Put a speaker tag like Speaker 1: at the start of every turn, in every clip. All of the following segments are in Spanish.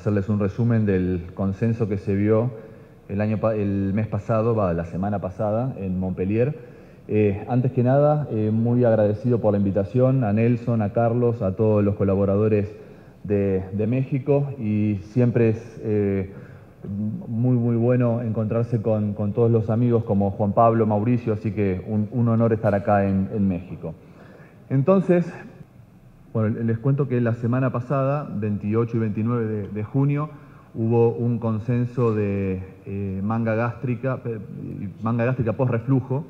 Speaker 1: hacerles un resumen del consenso que se vio el mes pasado, la semana pasada, en Montpellier. Antes que nada, muy agradecido por la invitación a Nelson, a Carlos, a todos los colaboradores de México, y siempre es muy bueno encontrarse con todos los amigos como Juan Pablo, Mauricio, así que un honor estar acá en México. Entonces, bueno, les cuento que la semana pasada, 28 y 29 de junio, hubo un consenso de manga gástrica post-reflujo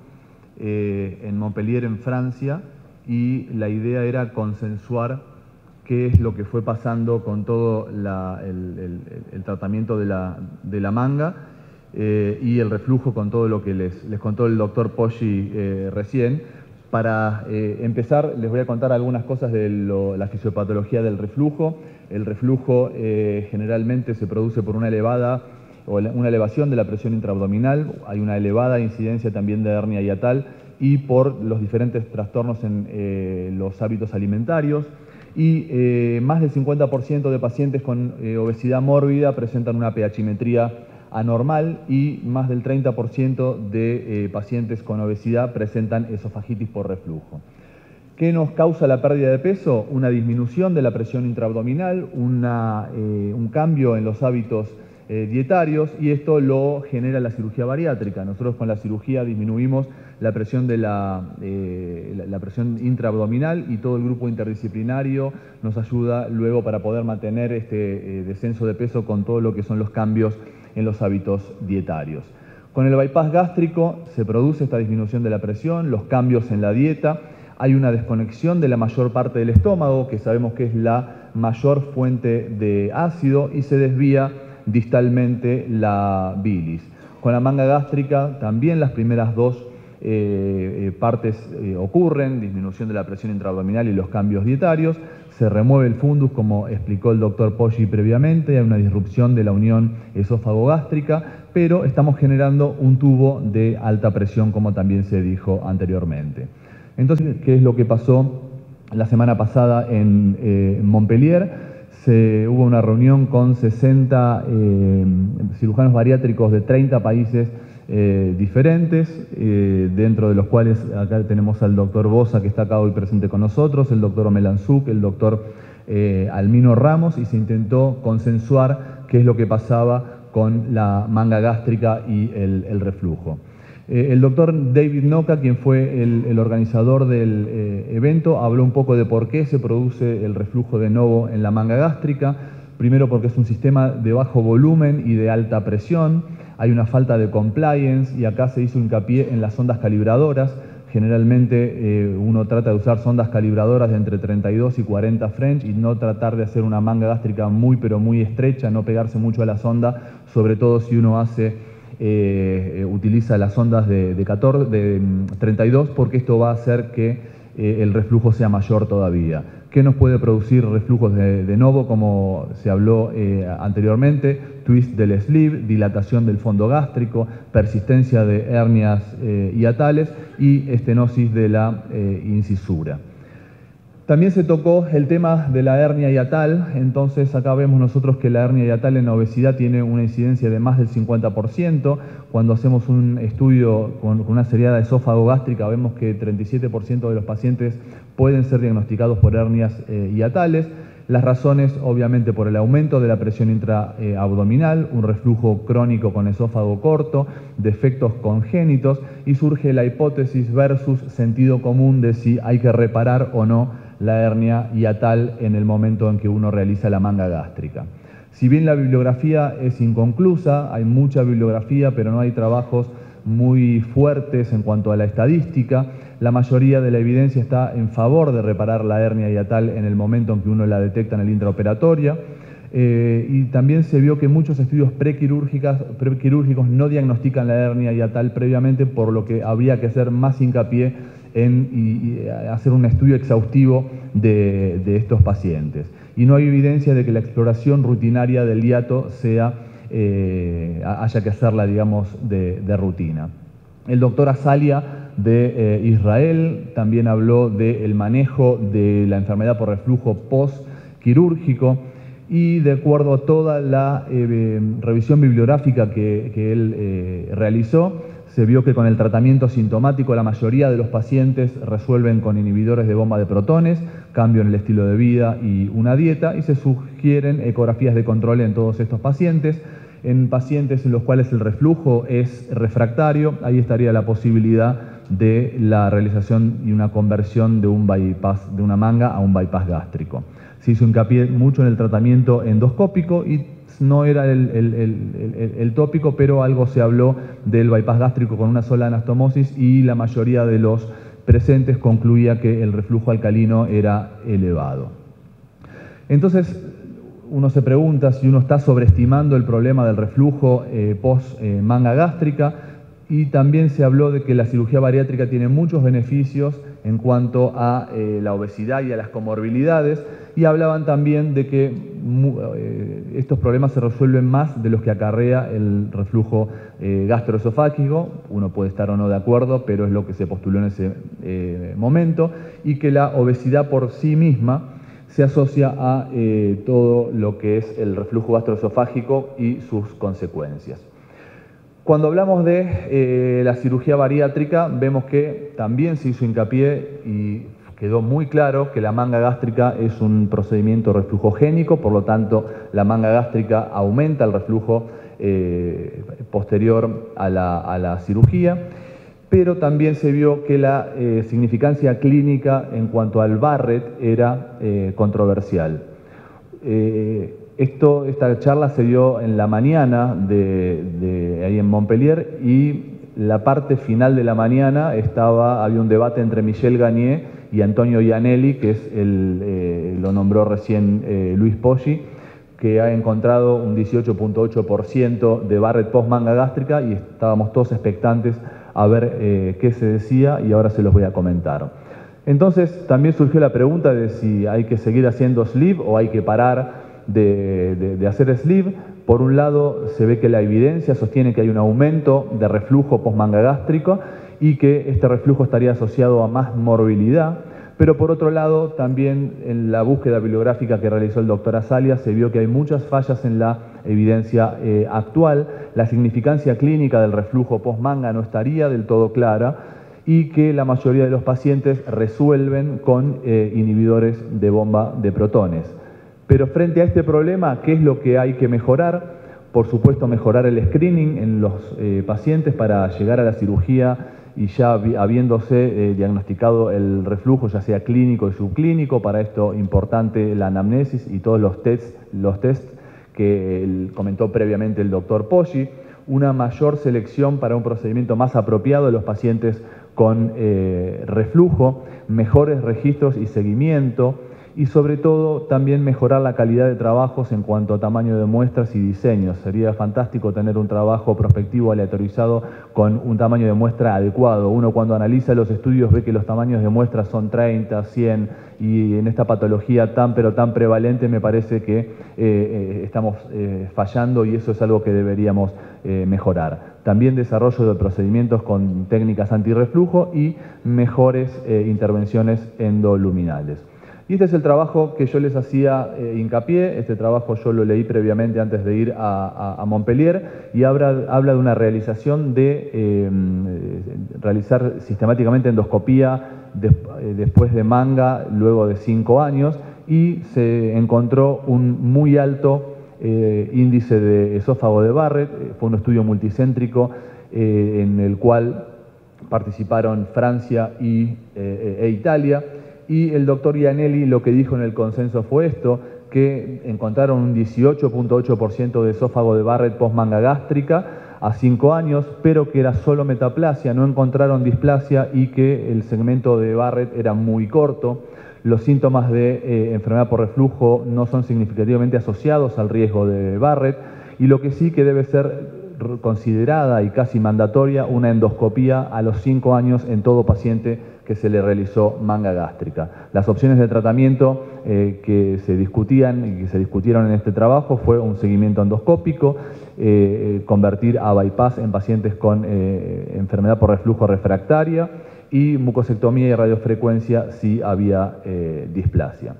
Speaker 1: en Montpellier, en Francia, y la idea era consensuar qué es lo que fue pasando con todo el tratamiento de la manga y el reflujo, con todo lo que les contó el doctor Poggi recién. Para empezar, les voy a contar algunas cosas de la fisiopatología del reflujo. El reflujo generalmente se produce por una elevación de la presión intraabdominal, hay una elevada incidencia también de hernia hiatal y por los diferentes trastornos en los hábitos alimentarios. Y más del 50% de pacientes con obesidad mórbida presentan una pHimetría anormal, y más del 30% de pacientes con obesidad presentan esofagitis por reflujo. ¿Qué nos causa la pérdida de peso? Una disminución de la presión intraabdominal, un cambio en los hábitos dietarios, y esto lo genera la cirugía bariátrica. Nosotros con la cirugía disminuimos la presión la presión intraabdominal, y todo el grupo interdisciplinario nos ayuda luego para poder mantener este descenso de peso con todo lo que son los cambios en los hábitos dietarios. Con el bypass gástrico se produce esta disminución de la presión, los cambios en la dieta, hay una desconexión de la mayor parte del estómago, que sabemos que es la mayor fuente de ácido, y se desvía distalmente la bilis. Con la manga gástrica también las primeras dos partes ocurren, disminución de la presión intraabdominal y los cambios dietarios. Se remueve el fundus, como explicó el doctor Poggi previamente, hay una disrupción de la unión esófago-gástrica, pero estamos generando un tubo de alta presión, como también se dijo anteriormente. Entonces, ¿qué es lo que pasó la semana pasada en Montpellier? Hubo una reunión con 60 cirujanos bariátricos de 30 países diferentes, dentro de los cuales acá tenemos al doctor Bosa, que está acá hoy presente con nosotros, el doctor Omelanzuk, el doctor Almino Ramos, y se intentó consensuar qué es lo que pasaba con la manga gástrica y el reflujo. El doctor David Noka, quien fue el organizador del evento, habló un poco de por qué se produce el reflujo de novo en la manga gástrica. Primero, porque es un sistema de bajo volumen y de alta presión, hay una falta de compliance, y acá se hizo hincapié en las sondas calibradoras. Generalmente uno trata de usar sondas calibradoras de entre 32 y 40 French, y no tratar de hacer una manga gástrica pero muy estrecha, no pegarse mucho a la sonda, sobre todo si uno utiliza las ondas de 32, porque esto va a hacer que el reflujo sea mayor todavía. ¿Qué nos puede producir reflujos de novo? Como se habló anteriormente, twist del sleeve, dilatación del fondo gástrico, persistencia de hernias hiatales y estenosis de la incisura. También se tocó el tema de la hernia hiatal. Entonces acá vemos nosotros que la hernia hiatal en la obesidad tiene una incidencia de más del 50%. Cuando hacemos un estudio con una seriada esófago-gástrica, vemos que 37% de los pacientes pueden ser diagnosticados por hernias hiatales. Las razones, obviamente, por el aumento de la presión intraabdominal, un reflujo crónico con esófago corto, defectos congénitos, y surge la hipótesis versus sentido común de si hay que reparar o no la hernia hiatal en el momento en que uno realiza la manga gástrica. Si bien la bibliografía es inconclusa, hay mucha bibliografía, pero no hay trabajos muy fuertes en cuanto a la estadística. La mayoría de la evidencia está en favor de reparar la hernia hiatal en el momento en que uno la detecta en el intraoperatorio. Y también se vio que muchos estudios prequirúrgicos no diagnostican la hernia hiatal previamente, por lo que habría que hacer más hincapié en hacer un estudio exhaustivo de estos pacientes. Y no hay evidencia de que la exploración rutinaria del hiato haya que hacerla, digamos, de rutina. El doctor Azalia de Israel también habló del manejo de la enfermedad por reflujo post-quirúrgico, y de acuerdo a toda la revisión bibliográfica que él realizó, se vio que con el tratamiento sintomático la mayoría de los pacientes resuelven con inhibidores de bomba de protones, cambio en el estilo de vida y una dieta, y se sugieren ecografías de control en todos estos pacientes. En pacientes en los cuales el reflujo es refractario, ahí estaría la posibilidad de la realización y una conversión de un bypass, de una manga a un bypass gástrico. Se hizo hincapié mucho en el tratamiento endoscópico y no era el tópico, pero algo se habló del bypass gástrico con una sola anastomosis y la mayoría de los presentes concluía que el reflujo alcalino era elevado. Entonces, uno se pregunta si uno está sobreestimando el problema del reflujo post-manga gástrica, y también se habló de que la cirugía bariátrica tiene muchos beneficios en cuanto a la obesidad y a las comorbilidades, y hablaban también de que estos problemas se resuelven más de los que acarrea el reflujo gastroesofágico. Uno puede estar o no de acuerdo, pero es lo que se postuló en ese momento, y que la obesidad por sí misma se asocia a todo lo que es el reflujo gastroesofágico y sus consecuencias. Cuando hablamos de la cirugía bariátrica, vemos que también se hizo hincapié y quedó muy claro que la manga gástrica es un procedimiento reflujogénico, por lo tanto la manga gástrica aumenta el reflujo posterior a la cirugía, pero también se vio que la significancia clínica en cuanto al Barrett era controversial. Esta charla se dio en la mañana ahí en Montpellier, y la parte final de la mañana había un debate entre Michel Gagné y Antonio Iannelli, que es lo nombró recién Luis Poggi, que ha encontrado un 18.8% de Barrett post manga gástrica, y estábamos todos expectantes a ver qué se decía, y ahora se los voy a comentar. Entonces también surgió la pregunta de si hay que seguir haciendo sleeve o hay que parar de hacer sleeve. Por un lado, se ve que la evidencia sostiene que hay un aumento de reflujo post-manga gástrico y que este reflujo estaría asociado a más morbilidad, pero por otro lado, también en la búsqueda bibliográfica que realizó el doctor Azalia se vio que hay muchas fallas en la evidencia actual. La significancia clínica del reflujo post-manga no estaría del todo clara, y que la mayoría de los pacientes resuelven con inhibidores de bomba de protones. Pero frente a este problema, ¿qué es lo que hay que mejorar? Por supuesto, mejorar el screening en los pacientes para llegar a la cirugía y ya habiéndose diagnosticado el reflujo, ya sea clínico y subclínico. Para esto importante la anamnesis y todos los tests que comentó previamente el doctor Poggi. Una mayor selección para un procedimiento más apropiado de los pacientes con reflujo, mejores registros y seguimiento, y sobre todo también mejorar la calidad de trabajos en cuanto a tamaño de muestras y diseños. Sería fantástico tener un trabajo prospectivo aleatorizado con un tamaño de muestra adecuado. Uno cuando analiza los estudios ve que los tamaños de muestras son 30, 100, y en esta patología tan prevalente me parece que estamos fallando, y eso es algo que deberíamos mejorar. También desarrollo de procedimientos con técnicas antirreflujo y mejores intervenciones endoluminales. Y este es el trabajo que yo les hacía hincapié. Este trabajo yo lo leí previamente antes de ir a Montpellier, y habla de una realización de realizar sistemáticamente endoscopía después de manga, luego de 5 años, y se encontró un muy alto índice de esófago de Barrett. Fue un estudio multicéntrico en el cual participaron Francia e Italia. Y el doctor Iannelli lo que dijo en el consenso fue esto, que encontraron un 18.8% de esófago de Barrett post-manga gástrica a 5 años, pero que era solo metaplasia, no encontraron displasia, y que el segmento de Barrett era muy corto. Los síntomas de enfermedad por reflujo no son significativamente asociados al riesgo de Barrett, y lo que sí que debe ser considerada y casi mandatoria una endoscopía a los 5 años en todo paciente que se le realizó manga gástrica. Las opciones de tratamiento que se discutían y que se discutieron en este trabajo fue un seguimiento endoscópico, convertir a bypass en pacientes con enfermedad por reflujo refractaria, y mucosectomía y radiofrecuencia si había displasia.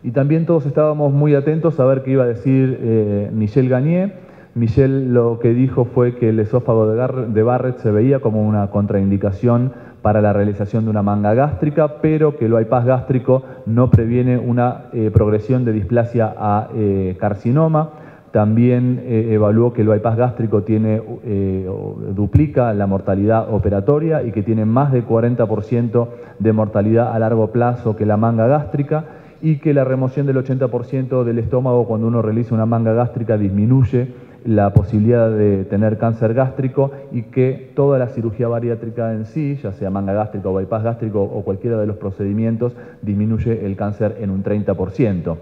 Speaker 1: Y también todos estábamos muy atentos a ver qué iba a decir Michel Gagné. Michel lo que dijo fue que el esófago de Barrett se veía como una contraindicación para la realización de una manga gástrica, pero que el bypass gástrico no previene una progresión de displasia a carcinoma. También evaluó que el bypass gástrico duplica la mortalidad operatoria y que tiene más de 40% de mortalidad a largo plazo que la manga gástrica, y que la remoción del 80% del estómago cuando uno realiza una manga gástrica disminuye la posibilidad de tener cáncer gástrico, y que toda la cirugía bariátrica en sí, ya sea manga gástrica o bypass gástrico o cualquiera de los procedimientos, disminuye el cáncer en un 30%.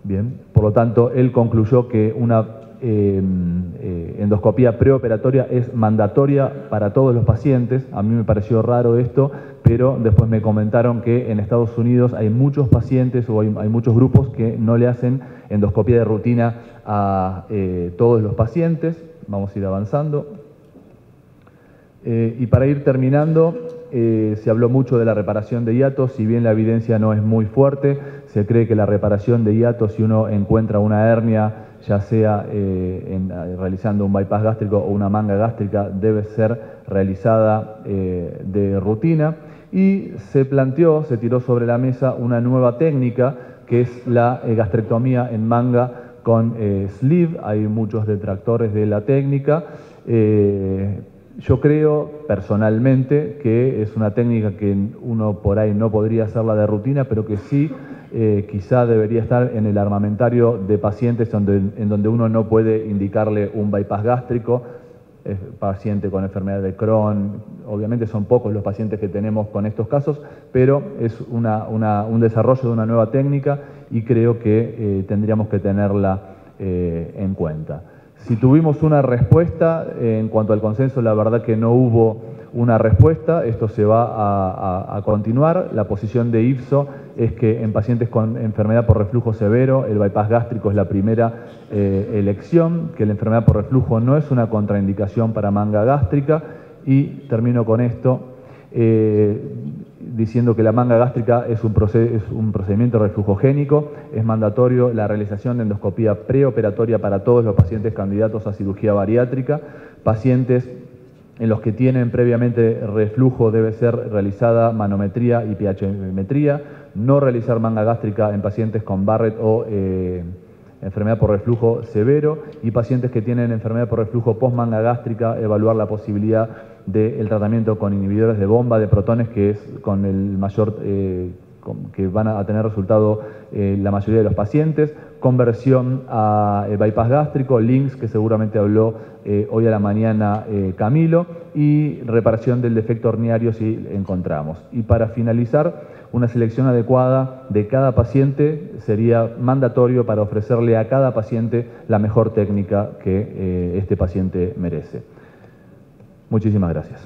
Speaker 1: Bien, por lo tanto, él concluyó que una endoscopía preoperatoria es mandatoria para todos los pacientes. A mí me pareció raro esto, pero después me comentaron que en Estados Unidos hay muchos pacientes o hay muchos grupos que no le hacen endoscopía de rutina a todos los pacientes. Vamos a ir avanzando. Y para ir terminando, se habló mucho de la reparación de hiatos. Si bien la evidencia no es muy fuerte, se cree que la reparación de hiatos, si uno encuentra una hernia, ya sea realizando un bypass gástrico o una manga gástrica, debe ser realizada de rutina. Y se tiró sobre la mesa una nueva técnica, que es la gastrectomía en manga con sleeve. Hay muchos detractores de la técnica. Yo creo personalmente que es una técnica que uno por ahí no podría hacerla de rutina, pero que sí quizá debería estar en el armamentario de pacientes en donde uno no puede indicarle un bypass gástrico. Paciente con enfermedad de Crohn, obviamente son pocos los pacientes que tenemos con estos casos, pero es un desarrollo de una nueva técnica, y creo que tendríamos que tenerla en cuenta. Si tuvimos una respuesta en cuanto al consenso, la verdad que no hubo una respuesta. Esto se va a continuar. La posición de IFSO es que en pacientes con enfermedad por reflujo severo, el bypass gástrico es la primera elección, que la enfermedad por reflujo no es una contraindicación para manga gástrica. Y termino con esto, diciendo que la manga gástrica es un procedimiento reflujogénico. Es mandatorio la realización de endoscopía preoperatoria para todos los pacientes candidatos a cirugía bariátrica. Pacientes en los que tienen previamente reflujo debe ser realizada manometría y pHmetría. No realizar manga gástrica en pacientes con Barrett o enfermedad por reflujo severo, y pacientes que tienen enfermedad por reflujo post manga gástrica, evaluar la posibilidad del tratamiento con inhibidores de bomba de protones, que es con el mayor que van a tener resultado la mayoría de los pacientes. Conversión a bypass gástrico, LINX, que seguramente habló hoy a la mañana Camilo, y reparación del defecto herniario si encontramos. Y para finalizar, una selección adecuada de cada paciente sería mandatorio para ofrecerle a cada paciente la mejor técnica que este paciente merece. Muchísimas gracias.